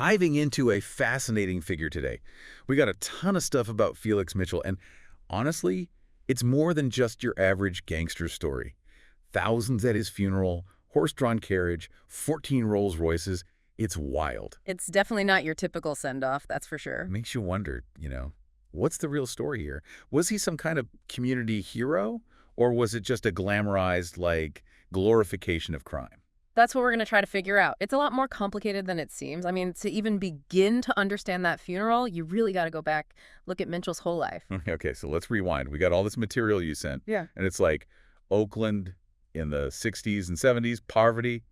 diving into a fascinating figure today. We got a ton of stuff about Felix Mitchell, and honestly, it's more than just your average gangster story. Thousands at his funeral, horse-drawn carriage, 14 Rolls Royces. It's wild. It's definitely not your typical send-off, that's for sure. It makes you wonder, what's the real story here? Was he some kind of community hero, or was it just a glamorized, glorification of crime? That's what we're going to try to figure out. It's a lot more complicated than it seems. I mean, to even begin to understand that funeral, you really got to go back, look at Mitchell's whole life. Okay, so let's rewind. We got all this material you sent. Yeah. And it's like Oakland in the 60s and 70s, poverty,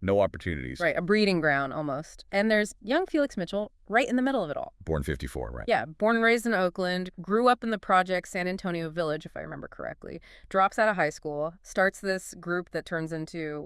no opportunities. Right, a breeding ground almost. And there's young Felix Mitchell right in the middle of it all. Born 54, right? Yeah, born and raised in Oakland, grew up in the project San Antonio Village, if I remember correctly, drops out of high school, starts this group that turns into,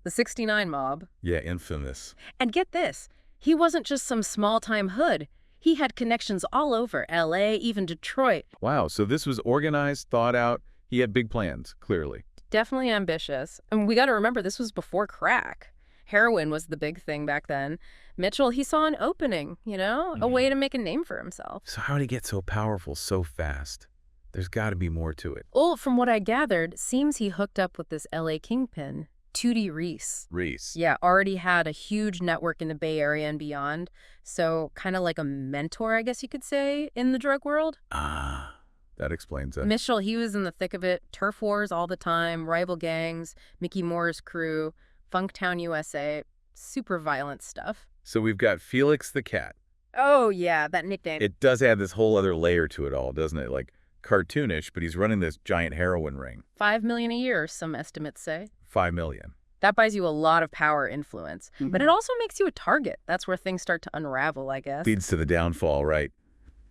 the 69 mob. Yeah, infamous. And get this, he wasn't just some small-time hood. He had connections all over L.A., even Detroit. Wow, so this was organized, thought out. He had big plans, clearly. Definitely ambitious. And we got to remember, this was before crack. Heroin was the big thing back then. Mitchell, he saw an opening, a way to make a name for himself. So how did he get so powerful so fast? There's got to be more to it. Well, from what I gathered, seems he hooked up with this L.A. kingpin, Tootie Reese. Reese. Yeah, already had a huge network in the Bay Area and beyond. So kind of like a mentor, I guess you could say, in the drug world. Ah, that explains it. Mitchell, he was in the thick of it. Turf wars all the time, rival gangs, Mickey Moore's crew, Funktown, USA. Super violent stuff. So we've got Felix the Cat. Oh, yeah, that nickname. It does add this whole other layer to it all, doesn't it? Like cartoonish, but he's running this giant heroin ring. $5 million a year, some estimates say. 5 million. That buys you a lot of power influence. But it also makes you a target. That's where things start to unravel, I guess. Leads to the downfall, right?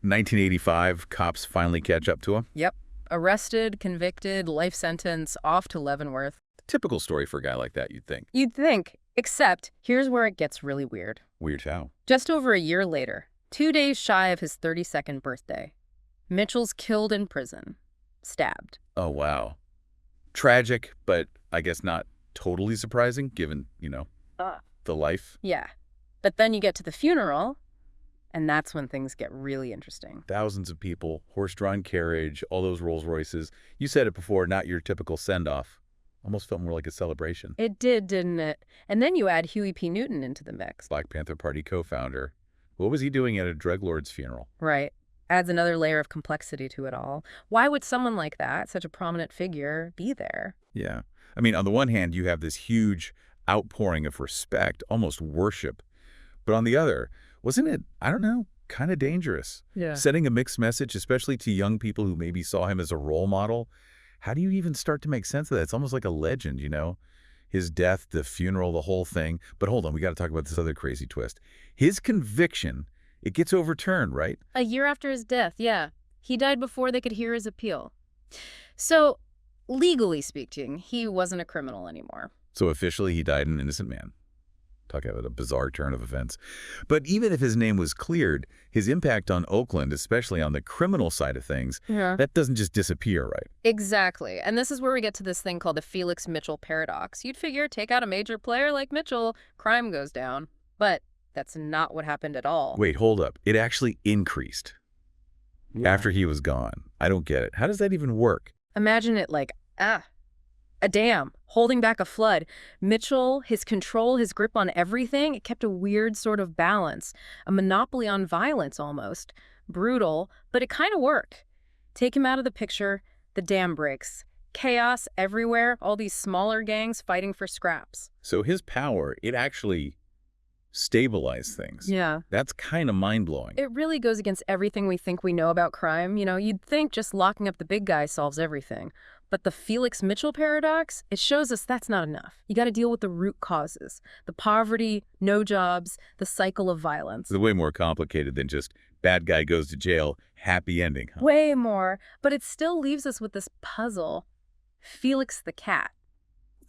1985, cops finally catch up to him. Yep. Arrested, convicted, life sentence, off to Leavenworth. Typical story for a guy like that, you'd think. You'd think. Except, here's where it gets really weird. Weird how? Just over a year later, 2 days shy of his 32nd birthday, Mitchell's killed in prison. Stabbed. Oh, wow. Tragic, but I guess not totally surprising, given, the life. Yeah. But then you get to the funeral, and that's when things get really interesting. Thousands of people, horse-drawn carriage, all those Rolls Royces. You said it before, not your typical send-off. Almost felt more like a celebration. It did, didn't it? And then you add Huey P. Newton into the mix. Black Panther Party co-founder. What was he doing at a drug lord's funeral? Right. Adds another layer of complexity to it all. Why would someone like that, such a prominent figure, be there? Yeah. I mean, on the one hand, you have this huge outpouring of respect, almost worship. But on the other, wasn't it, I don't know, kind of dangerous? Yeah. Sending a mixed message, especially to young people who maybe saw him as a role model. How do you even start to make sense of that? It's almost like a legend, His death, the funeral, the whole thing. But hold on, we got to talk about this other crazy twist. His conviction, it gets overturned, right? A year after his death, yeah. He died before they could hear his appeal. So, legally speaking, he wasn't a criminal anymore. So officially, he died an innocent man. Talk about a bizarre turn of events. But even if his name was cleared, his impact on Oakland, especially on the criminal side of things, that doesn't just disappear, right? Exactly. And this is where we get to this thing called the Felix Mitchell paradox. You'd figure take out a major player like Mitchell, crime goes down. But that's not what happened at all. Wait, hold up. It actually increased after he was gone. I don't get it. How does that even work? Imagine it like, a dam holding back a flood. Mitchell, his control, his grip on everything, it kept a weird sort of balance, a monopoly on violence almost. Brutal, but it kind of worked. Take him out of the picture, the dam breaks. Chaos everywhere, all these smaller gangs fighting for scraps. So his power, it actually stabilized things. Yeah. That's kind of mind-blowing. It really goes against everything we think we know about crime. You'd think just locking up the big guy solves everything. But the Felix Mitchell paradox, it shows us that's not enough. You got to deal with the root causes. The poverty, no jobs, the cycle of violence. It's way more complicated than just bad guy goes to jail, happy ending. Huh? Way more. But it still leaves us with this puzzle. Felix the Cat.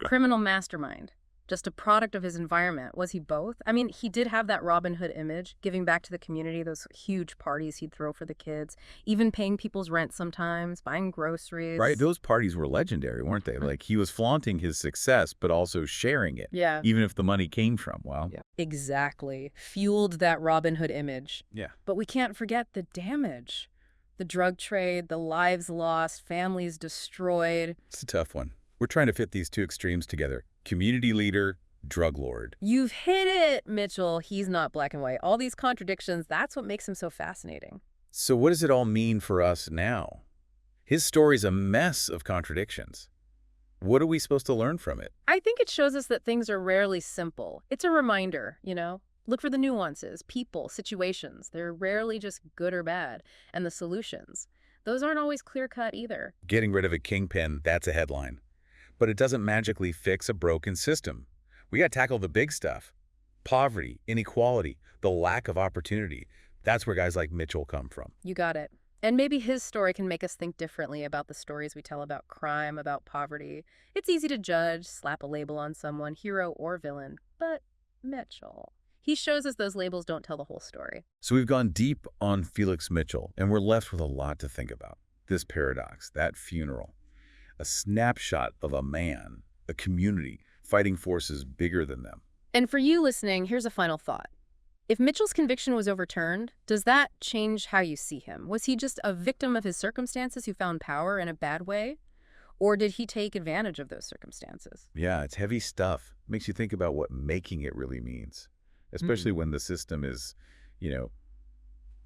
Criminal mastermind. just a product of his environment? Was he both? I mean, he did have that Robin Hood image, giving back to the community, those huge parties he'd throw for the kids, even paying people's rent sometimes, buying Right? groceries. Those parties were legendary, weren't they? Like, he was flaunting his success, but also sharing it, Yeah. even if the money came from, well, Yeah. Exactly. Fueled that Robin Hood image. yeah. But we can't forget the damage. The drug trade, the lives lost, families destroyed. It's a tough one. We're trying to fit these two extremes together. Community leader, drug lord. You've hit it, Mitchell. He's not black and white. All these contradictions, that's what makes him so fascinating. So what does it all mean for us now? His story's a mess of contradictions. What are we supposed to learn from it? I think it shows us that things are rarely simple. It's a reminder, you know? Look for the nuances, people, situations. They're rarely just good or bad. And the solutions. Those aren't always clear-cut either. Getting rid of a kingpin, that's a headline. But it doesn't magically fix a broken system. We got to tackle the big stuff. Poverty, inequality, the lack of opportunity. That's where guys like Mitchell come from. You got it. And maybe his story can make us think differently about the stories we tell about crime, about poverty. It's easy to judge, slap a label on someone, hero or villain. But Mitchell, he shows us those labels don't tell the whole story. So we've gone deep on Felix Mitchell, and we're left with a lot to think about. This paradox, that funeral, a snapshot of a man, a community, fighting forces bigger than them. And for you listening, here's a final thought. If Mitchell's conviction was overturned, does that change how you see him? Was he just a victim of his circumstances who found power in a bad way? Or did he take advantage of those circumstances? Yeah, it's heavy stuff. Makes you think about what making it really means, especially when the system is,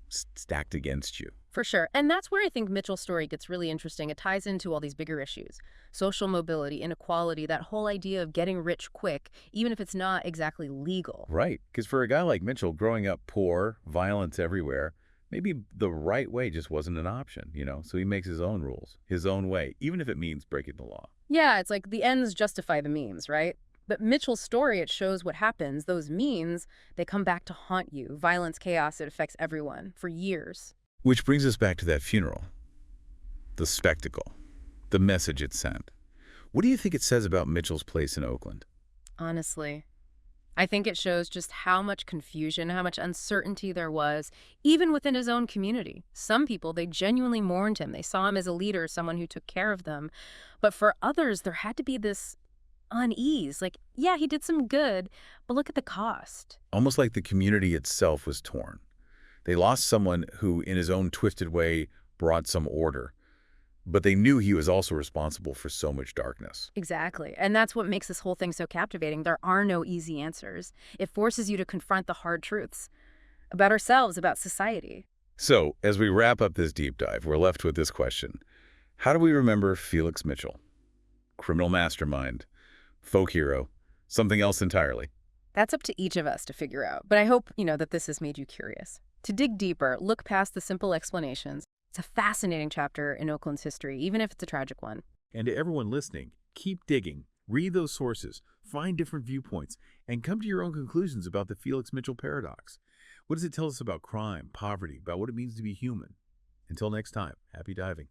stacked against you. For sure. And that's where I think Mitchell's story gets really interesting. It ties into all these bigger issues. Social mobility, inequality, that whole idea of getting rich quick, even if it's not exactly legal. Right, because for a guy like Mitchell, growing up poor, violence everywhere, maybe the right way just wasn't an option, So he makes his own rules, his own way, even if it means breaking the law. Yeah, it's like the ends justify the means, right? But Mitchell's story, it shows what happens. Those means, they come back to haunt you. Violence, chaos, it affects everyone for years. Which brings us back to that funeral. The spectacle. The message it sent. What do you think it says about Mitchell's place in Oakland? Honestly, I think it shows just how much confusion, how much uncertainty there was, even within his own community. Some people, they genuinely mourned him. They saw him as a leader, someone who took care of them. But for others, there had to be this unease. Like, yeah, he did some good, but look at the cost. Almost like the community itself was torn. They lost someone who, in his own twisted way, brought some order. But they knew he was also responsible for so much darkness. Exactly. And that's what makes this whole thing so captivating. There are no easy answers. It forces you to confront the hard truths about ourselves, about society. So, as we wrap up this deep dive, we're left with this question. How do we remember Felix Mitchell? Criminal mastermind, folk hero, something else entirely? That's up to each of us to figure out. But I hope, that this has made you curious. To dig deeper, look past the simple explanations. It's a fascinating chapter in Oakland's history, even if it's a tragic one. And to everyone listening, keep digging, read those sources, find different viewpoints, and come to your own conclusions about the Felix Mitchell paradox. What does it tell us about crime, poverty, about what it means to be human? Until next time, happy diving.